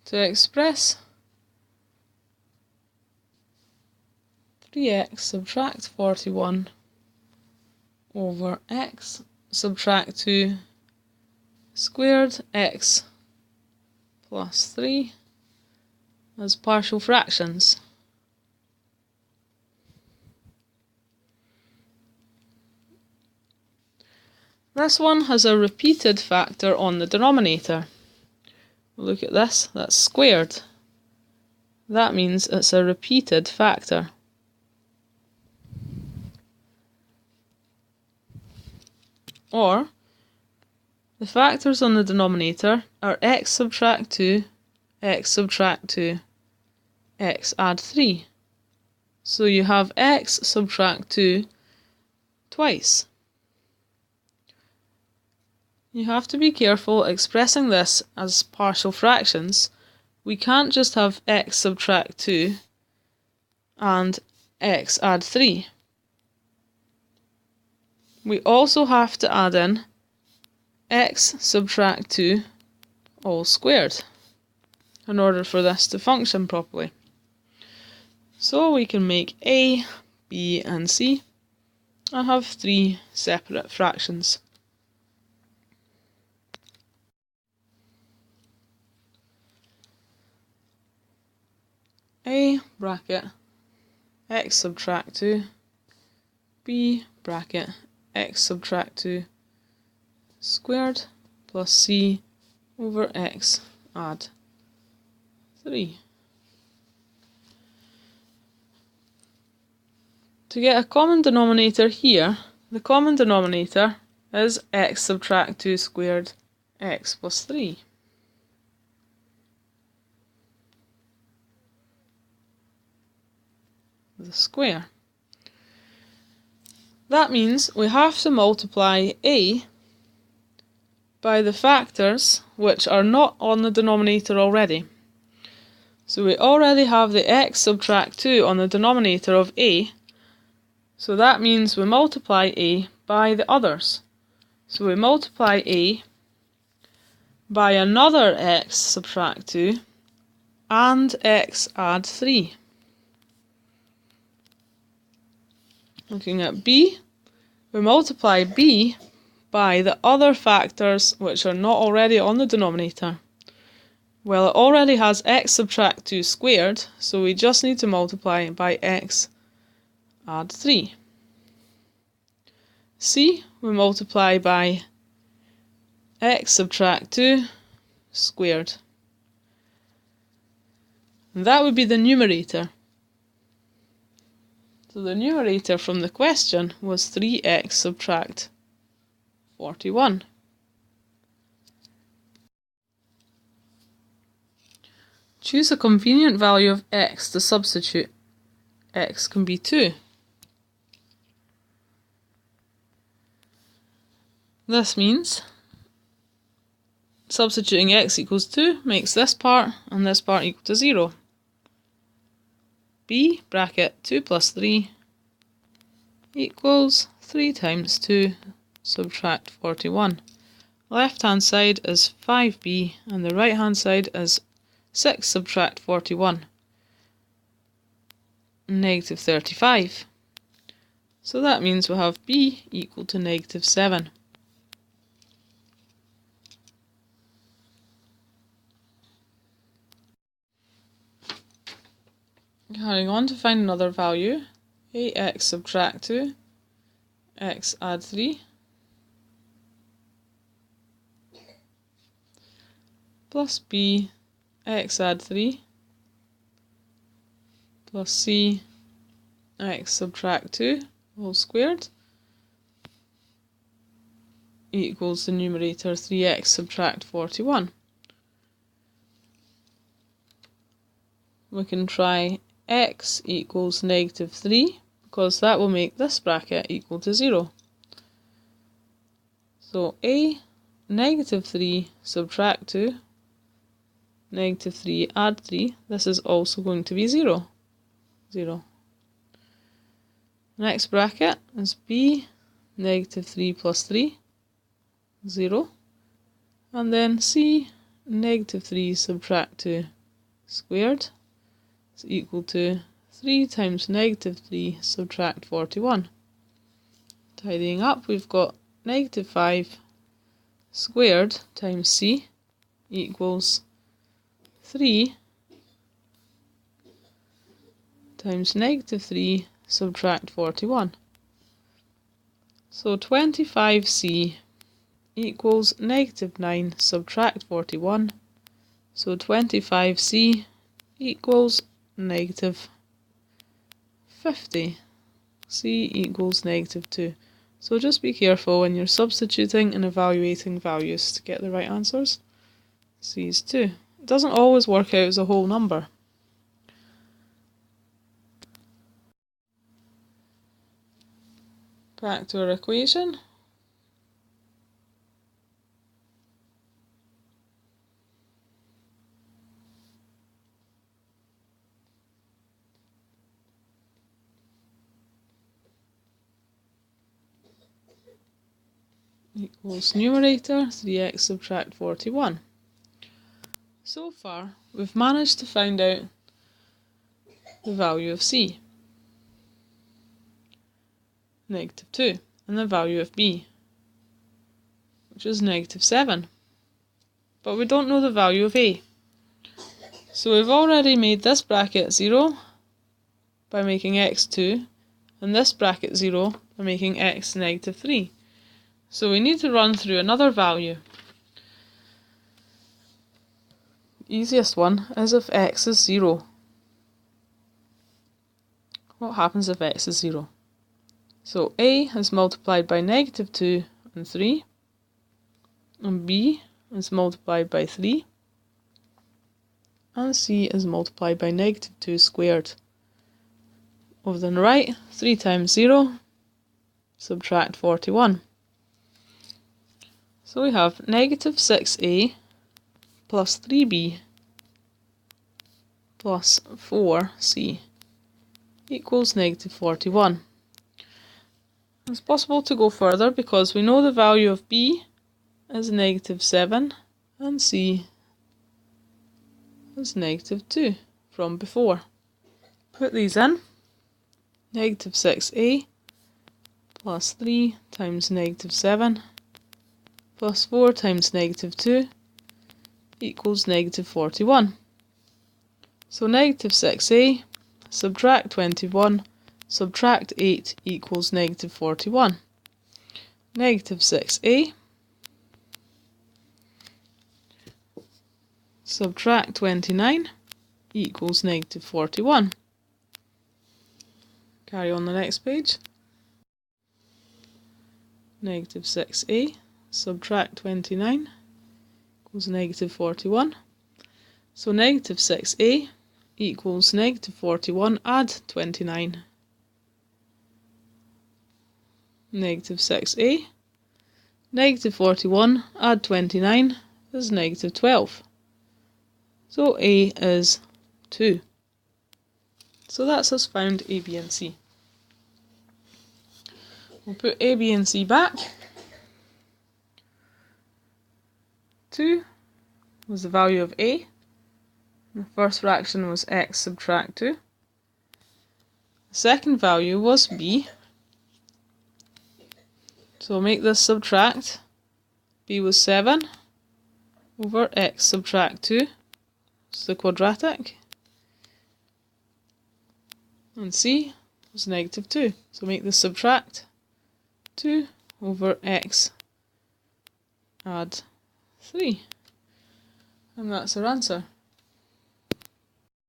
to express 3x subtract 41 over x subtract 2 squared x plus 3 as partial fractions. This one has a repeated factor on the denominator. Look at this, that's squared. That means it's a repeated factor. Or, the factors on the denominator are x subtract 2, x subtract 2, x add 3. So you have x subtract 2 twice. You have to be careful expressing this as partial fractions. We can't just have x subtract 2 and x add 3. We also have to add in x subtract 2 all squared in order for this to function properly. So we can make A, B and C and have 3 separate fractions. A bracket x subtract 2, B bracket x subtract 2 squared plus C over x add 3. To get a common denominator here, the common denominator is x subtract 2 squared x plus 3. The square. That means we have to multiply A by the factors which are not on the denominator already. So we already have the x subtract 2 on the denominator of A, so that means we multiply A by the others. So we multiply A by another x subtract 2 and x add 3. Looking at B, we multiply B by the other factors which are not already on the denominator. Well, it already has x subtract 2 squared, so we just need to multiply by x add 3. C, we multiply by x subtract 2 squared. And that would be the numerator. So the numerator from the question was 3x subtract 41. Choose a convenient value of x to substitute. X can be 2. This means substituting x equals 2 makes this part and this part equal to 0. B bracket 2 plus 3 equals 3 times 2 subtract 41. Left hand side is 5b and the right hand side is 6 subtract 41, negative 35. So that means we'll have b equal to negative 7. Carrying on to find another value, ax subtract 2, x add 3, plus b, x add 3, plus c, x subtract 2, all squared, equals the numerator 3x subtract 41. We can try x equals negative 3, because that will make this bracket equal to 0. So a, negative 3 subtract 2, negative 3 add 3, this is also going to be 0. 0. Next bracket is b, negative 3 plus 3, 0. And then c, negative 3 subtract 2, squared is equal to 3 times negative 3 subtract 41. Tidying up, we've got negative 5 squared times c equals 3 times negative 3 subtract 41. So 25c equals negative 9 subtract 41. So 25c equals negative 50. C equals negative 2. So just be careful when you're substituting and evaluating values to get the right answers. C is 2. It doesn't always work out as a whole number. Back to our equation. Equals numerator 3x subtract 41. So far, we've managed to find out the value of c, negative 2, and the value of b, which is negative 7. But we don't know the value of a. So we've already made this bracket 0 by making x 2, and this bracket 0 by making x negative 3. So we need to run through another value. The easiest one is if x is 0. What happens if x is 0? So a is multiplied by negative 2 and 3, and b is multiplied by 3, and c is multiplied by negative 2 squared. Over on the right, 3 times 0, subtract 41. So we have negative 6a plus 3b plus 4c equals negative 41. It's possible to go further because we know the value of b is negative 7 and c is negative 2 from before. Put these in. Negative 6a plus 3 times negative 7 plus 4 times negative 2 equals negative 41. So negative 6a, subtract 21, subtract 8 equals negative 41. Negative 6a, subtract 29 equals negative 41. Carry on the next page. Negative 6a, subtract 29 equals negative 41. So negative 6a equals negative 41, add 29. Negative 6a, negative 41, add 29 is negative 12. So a is 2. So that's us found a, b and c. We'll put a, b and c back. 2 was the value of a. The first fraction was x subtract 2. The second value was b. So we'll make this subtract. b was 7 over x subtract 2. It's the quadratic. And c was negative 2. So make this subtract. 2 over x add 3. And that's our answer.